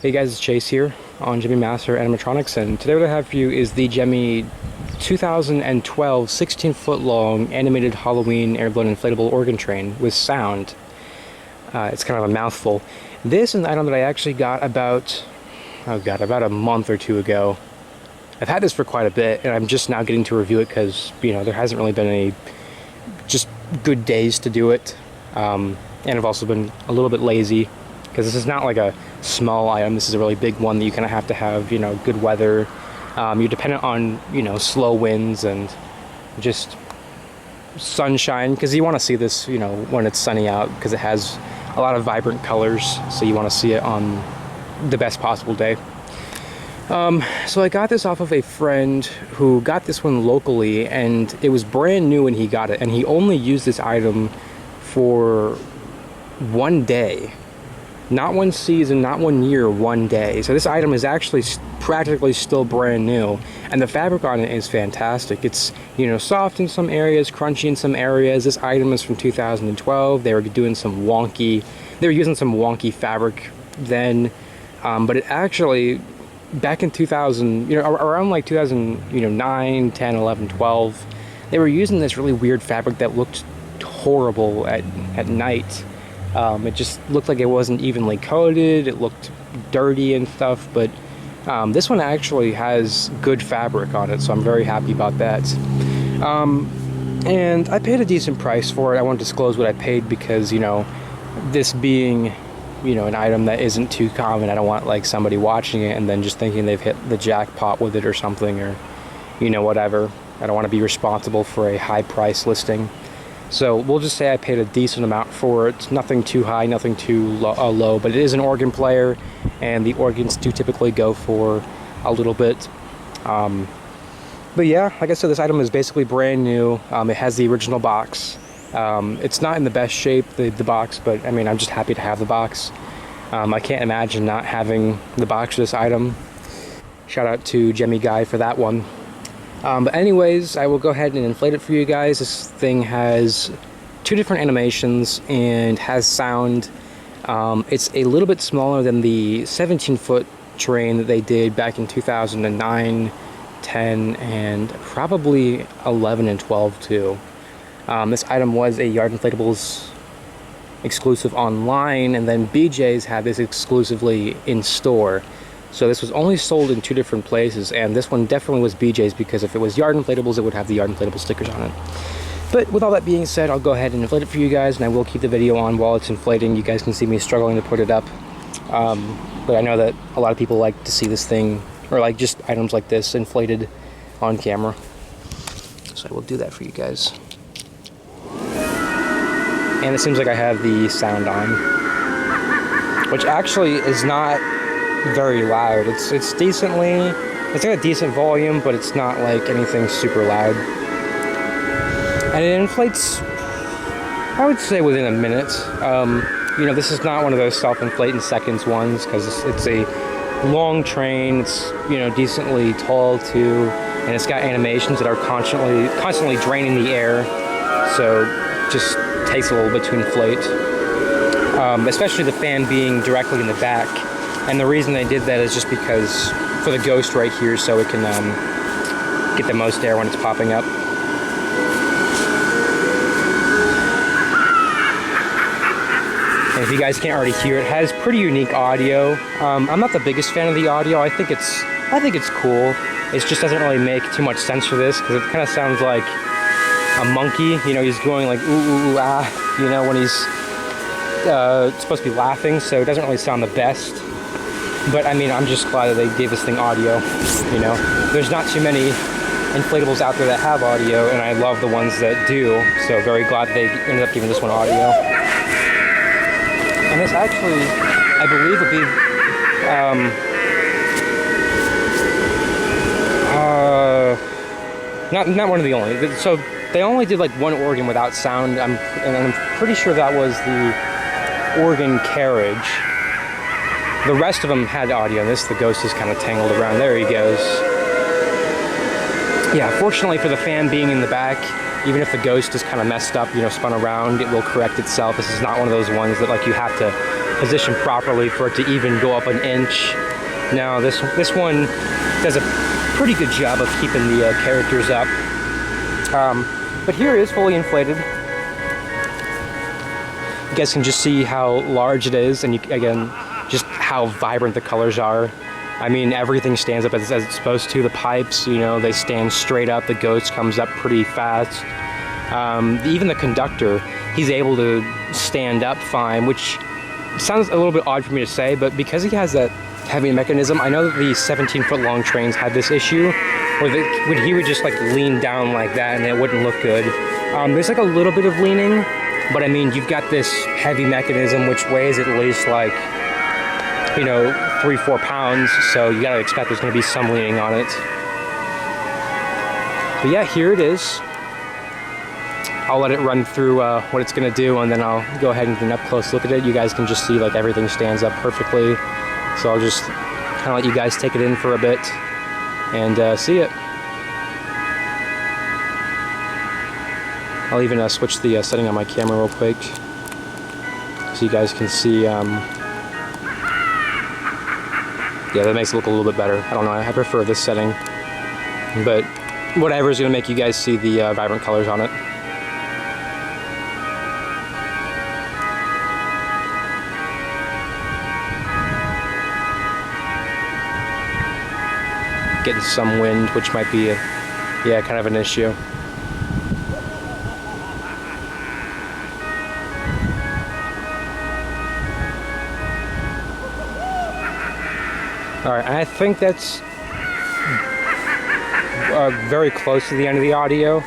Hey guys, it's Chase here on Gemmy Master Animatronics, and today what I have for you is the Gemmy 2012 16-foot long animated Halloween Airblown inflatable organ train with sound. It's kind of a mouthful. This is an item that I actually got about a month or two ago. I've had this for quite a bit, and I'm just now getting to review it because, you know, there hasn't really been any just good days to do it. And I've also been a little bit lazy because this is not like a small item. This is a really big one that you kind of have to have, you know, good weather. You're dependent on, you know, slow winds and just sunshine, because you want to see this, you know, when it's sunny out, because it has a lot of vibrant colors, so you want to see it on the best possible day. So I got this off of a friend who got this one locally, and it was brand new when he got it, and he only used this item for one day. Not one season, not 1 year, one day. So this item is actually practically still brand new, and the fabric on it is fantastic. It's, you know, soft in some areas, crunchy in some areas. This item is from 2012. They were using some wonky fabric then, but it actually, back in 2000, you know, around like 2009, 10, 11, 12, they were using this really weird fabric that looked horrible at night. It just looked like it wasn't evenly coated. It looked dirty and stuff, but this one actually has good fabric on it, so I'm very happy about that. And I paid a decent price for it. I won't disclose what I paid because, you know, this being, you know, an item that isn't too common, I don't want like somebody watching it and then just thinking they've hit the jackpot with it or something, or, you know, whatever. I don't want to be responsible for a high price listing. So we'll just say I paid a decent amount for it. Nothing too high, nothing too low, but it is an organ player, and the organs do typically go for a little bit. But yeah, like I said, this item is basically brand new. It has the original box. It's not in the best shape, the box, but I mean, I'm just happy to have the box. I can't imagine not having the box for this item. Shout out to Gemmy Guy for that one. But anyways, I will go ahead and inflate it for you guys. This thing has 2 different animations and has sound. It's a little bit smaller than the 17-foot train that they did back in 2009, 10, and probably 11 and 12 too. This item was a Yard Inflatables exclusive online, and then BJ's had this exclusively in store. So this was only sold in 2 different places, and this one definitely was BJ's, because if it was Yard Inflatables, it would have the Yard Inflatable stickers on it. But with all that being said, I'll go ahead and inflate it for you guys, and I will keep the video on while it's inflating. You guys can see me struggling to put it up. But I know that a lot of people like to see this thing, or like just items like this, inflated on camera. So I will do that for you guys. And it seems like I have the sound on, which actually is not very loud. It's got a decent volume, but it's not like anything super loud. And it inflates, I would say, within a minute. You know, this is not one of those self-inflate in seconds ones, because it's a long train. It's, you know, decently tall too, and it's got animations that are constantly draining the air, so just takes a little bit to inflate. Especially the fan being directly in the back. And the reason they did that is just because for the ghost right here, so it can get the most air when it's popping up. And if you guys can't already hear, it has pretty unique audio. I'm not the biggest fan of the audio. I think it's cool. It just doesn't really make too much sense for this, because it kind of sounds like a monkey. You know, he's going like ooh, ooh, ooh, ah, you know, when he's supposed to be laughing, so it doesn't really sound the best. But I mean, I'm just glad that they gave this thing audio. You know, there's not too many inflatables out there that have audio, and I love the ones that do, so very glad they ended up giving this one audio. And this actually, I believe, would be not one of the only. So they only did like 1 organ without sound, and I'm pretty sure that was the organ carriage. The rest of them had audio. The ghost is kind of tangled around. There he goes. Yeah, fortunately for the fan being in the back, even if the ghost is kind of messed up, you know, spun around, it will correct itself. This is not one of those ones that like you have to positioned properly for it to even go up an inch. Now this one does a pretty good job of keeping the characters up. But here it is fully inflated. You guys can just see how large it is, and again, just how vibrant the colors are. I mean, everything stands up as it's supposed to. The pipes, you know, they stand straight up. The ghost comes up pretty fast. Even the conductor, he's able to stand up fine, which sounds a little bit odd for me to say, but because he has that heavy mechanism, I know that the 17-foot long trains had this issue, where he would just like lean down like that and it wouldn't look good. There's like a little bit of leaning, but I mean, you've got this heavy mechanism which weighs at least like, you know, 3-4 pounds, so you gotta expect there's gonna be some leaning on it. But yeah, here it is. I'll let it run through what it's gonna do, and then I'll go ahead and get an up close look at it. You guys can just see like everything stands up perfectly. So I'll just kind of let you guys take it in for a bit and see it. I'll even switch the setting on my camera real quick so you guys can see. Yeah, that makes it look a little bit better. I don't know, I prefer this setting, but whatever is going to make you guys see the vibrant colors on it. Getting some wind, which might be yeah, kind of an issue. Alright, I think that's very close to the end of the audio.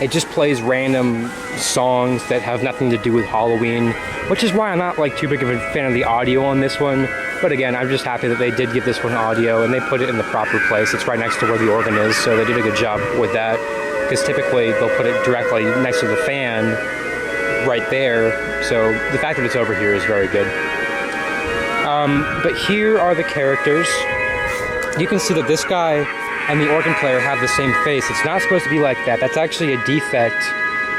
It just plays random songs that have nothing to do with Halloween, which is why I'm not like too big of a fan of the audio on this one. But again, I'm just happy that they did give this one audio and they put it in the proper place. It's right next to where the organ is, so they did a good job with that. Because typically they'll put it directly next to the fan right there. So the fact that it's over here is very good. But here are the characters. You can see that this guy and the organ player have the same face. It's not supposed to be like that. That's actually a defect,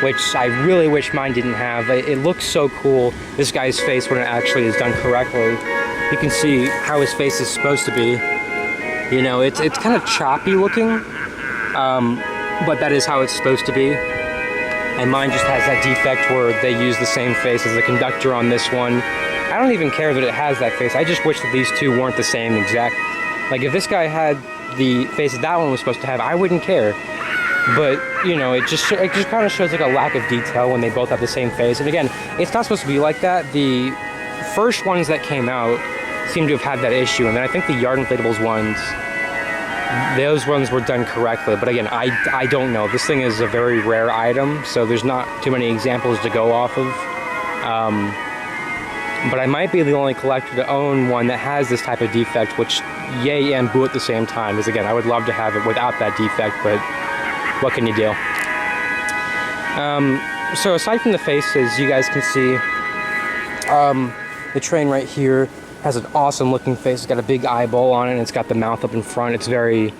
which I really wish mine didn't have. It looks so cool, this guy's face, when it actually is done correctly. You can see how his face is supposed to be. You know, it's kind of choppy looking, but that is how it's supposed to be. And mine just has that defect where they use the same face as the conductor on this one. I don't even care that it has that face. I just wish that these two weren't the same exact. Like if this guy had the face that one was supposed to have, I wouldn't care. But, you know, it just kind of shows like a lack of detail when they both have the same face. And again, it's not supposed to be like that. The first ones that came out seem to have had that issue. And then I think the Yard Inflatables ones, those ones were done correctly. But again, I don't know. This thing is a very rare item, so there's not too many examples to go off of. But I might be the only collector to own one that has this type of defect, which yay and boo at the same time. Because again, I would love to have it without that defect, but what can you do? So aside from the faces, you guys can see the train right here has an awesome looking face. It's got a big eyeball on it, and it's got the mouth up in front. It's very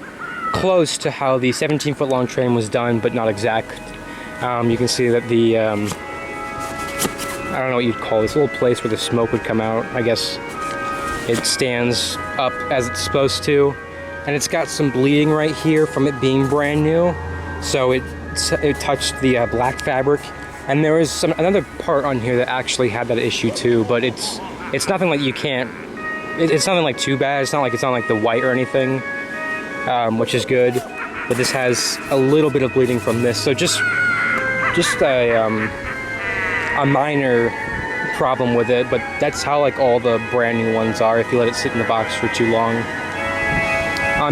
close to how the 17-foot long train was done, but not exact. You can see that the I don't know what you'd call this little place where the smoke would come out. I guess it stands up as it's supposed to, and it's got some bleeding right here from it being brand new. So it touched the black fabric, and there was another part on here that actually had that issue too. But it's nothing like you can't. It's nothing like too bad. It's not like the white or anything, which is good. But this has a little bit of bleeding from this, so just a minor problem with it, but that's how like all the brand new ones are if you let it sit in the box for too long.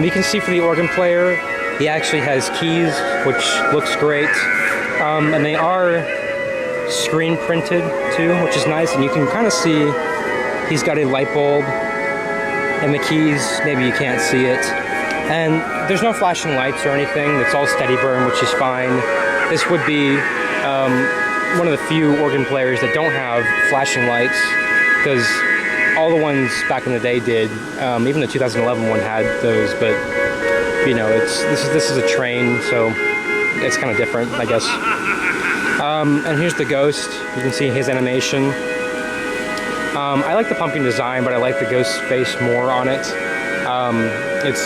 You can see for the organ player, he actually has keys, which looks great, and they are screen printed too, which is nice, and you can kind of see he's got a light bulb, and the keys, maybe you can't see it, and there's no flashing lights or anything. It's all steady burn, which is fine. This would be one of the few organ players that don't have flashing lights, because all the ones back in the day did. Even the 2011 one had those, but you know, this is a train, so it's kind of different, I guess. And here's the ghost. You can see his animation. I like the pumpkin design, but I like the ghost face more on it. It's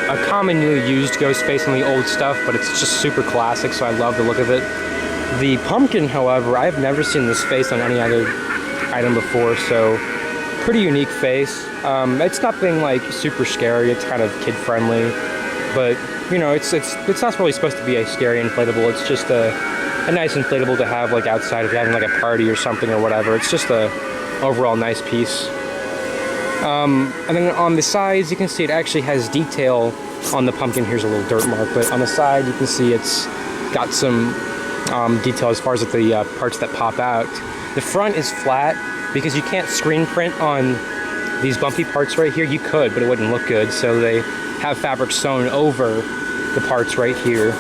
a commonly used ghost face on the old stuff, but it's just super classic, so I love the look of it. The pumpkin, however, I've never seen this face on any other item before, so pretty unique face. It's nothing like super scary, it's kind of kid-friendly, but you know, it's not really supposed to be a scary inflatable. It's just a nice inflatable to have like outside if you're having like a party or something or whatever. It's just a overall nice piece. And then on the sides, you can see it actually has detail on the pumpkin. Here's a little dirt mark, but on the side, you can see it's got some detail as far as like the parts that pop out. The front is flat because you can't screen print on these bumpy parts right here. You could, but it wouldn't look good. So they have fabric sewn over the parts right here.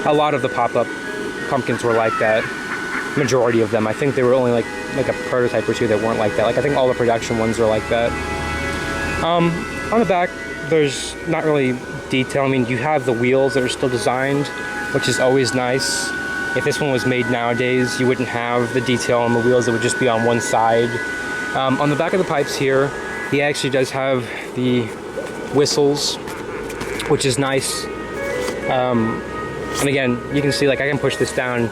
A lot of the pop-up pumpkins were like that. Majority of them. I think they were only like a prototype or two that weren't like that. Like I think all the production ones are like that. On the back, there's not really detail. I mean, you have the wheels that are still designed, which is always nice. If this one was made nowadays, you wouldn't have the detail on the wheels. It would just be on one side. On the back of the pipes here, he actually does have the whistles, which is nice. And again, you can see like I can push this down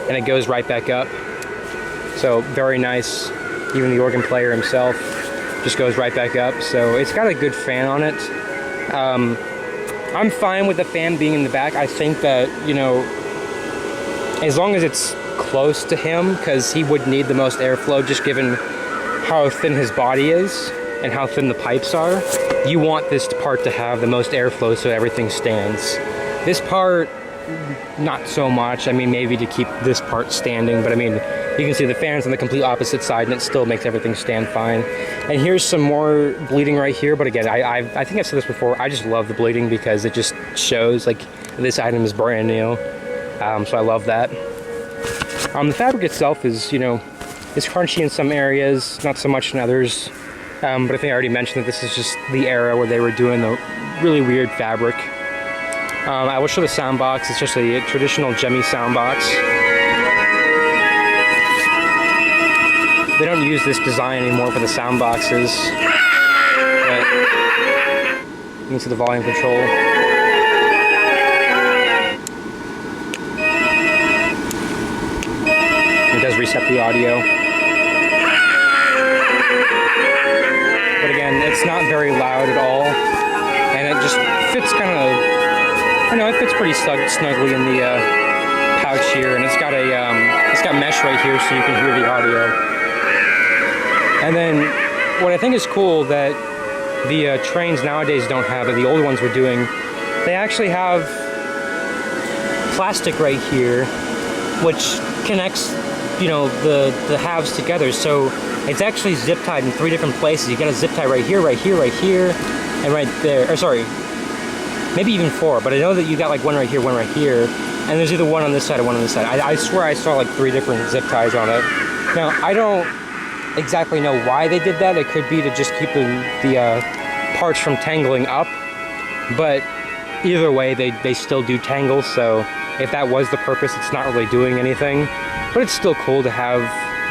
and it goes right back up. So very nice. Even the organ player himself just goes right back up. So it's got a good fan on it. I'm fine with the fan being in the back. I think that, you know, as long as it's close to him, because he would need the most airflow just given how thin his body is and how thin the pipes are. You want this part to have the most airflow so everything stands. This part, not so much. I mean, maybe to keep this part standing, but I mean, you can see the fan's on the complete opposite side and it still makes everything stand fine. And here's some more bleeding right here, but again, I think I've said this before, I just love the bleeding because it just shows like this item is brand new. So I love that. The fabric itself is, you know, it's crunchy in some areas, not so much in others. But I think I already mentioned that this is just the era where they were doing the really weird fabric. I will show the sound box. It's just a traditional Gemmy sound box. They don't use this design anymore for the sound boxes. But you can see the volume control. It does reset the audio. But again, it's not very loud at all. And it just fits kind of, I know it fits pretty snugly in the pouch here, and it's got mesh right here so you can hear the audio. And then what I think is cool that the trains nowadays don't have, but the old ones were doing, they actually have plastic right here, which connects, you know, the halves together. So it's actually zip tied in 3 different places. You got a zip tie right here, right here, right here, and right there. Or sorry. Maybe even 4, but I know that you got like one right here, and there's either one on this side or one on this side. I swear I saw like 3 different zip ties on it. Now, I don't exactly know why they did that. It could be to just keep the parts from tangling up, but either way, they still do tangle, so if that was the purpose, it's not really doing anything. But it's still cool to have,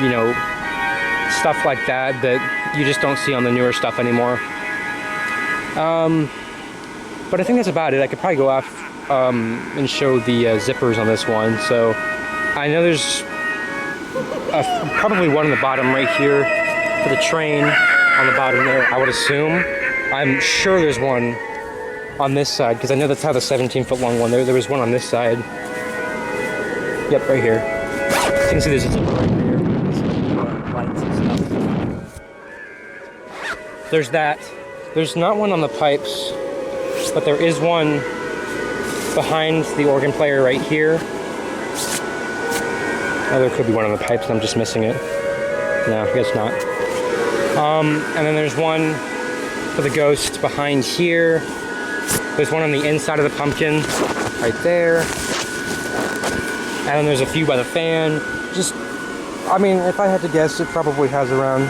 you know, stuff like that that you just don't see on the newer stuff anymore. But I think that's about it. I could probably go off and show the zippers on this one. So I know there's probably one on the bottom right here for the train on the bottom there, I would assume. I'm sure there's one on this side because I know that's how the 17-foot long one. There was one on this side. Yep, right here. So you can see there's a zipper right there. Lights and stuff. There's that. There's not one on the pipes, but there is one behind the organ player right here. Oh, there could be one on the pipes and I'm just missing it. No, I guess not. And then there's one for the ghost behind here. There's one on the inside of the pumpkin right there. And then there's a few by the fan. Just, I mean, if I had to guess, it probably has around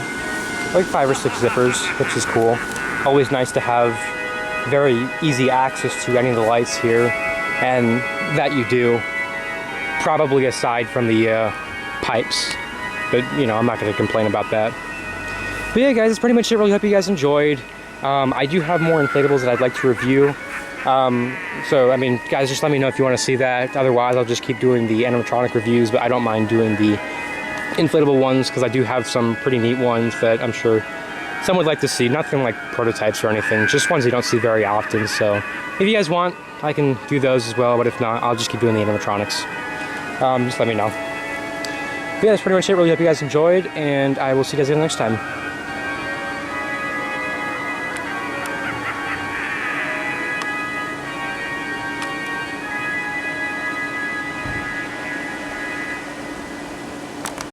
like 5 or 6 zippers, which is cool. Always nice to have very easy access to any of the lights here, and that you do, probably aside from the pipes, but you know, I'm not going to complain about that. But yeah, guys, that's pretty much it. Really hope you guys enjoyed. I do have more inflatables that I'd like to review. So, I mean, guys, just let me know if you want to see that. Otherwise, I'll just keep doing the animatronic reviews, but I don't mind doing the inflatable ones because I do have some pretty neat ones that I'm sure some would like to see. Nothing like prototypes or anything, just ones you don't see very often. So if you guys want, I can do those as well, but if not, I'll just keep doing the animatronics. Just let me know. But yeah, that's pretty much it. Really hope you guys enjoyed, and I will see you guys again next time.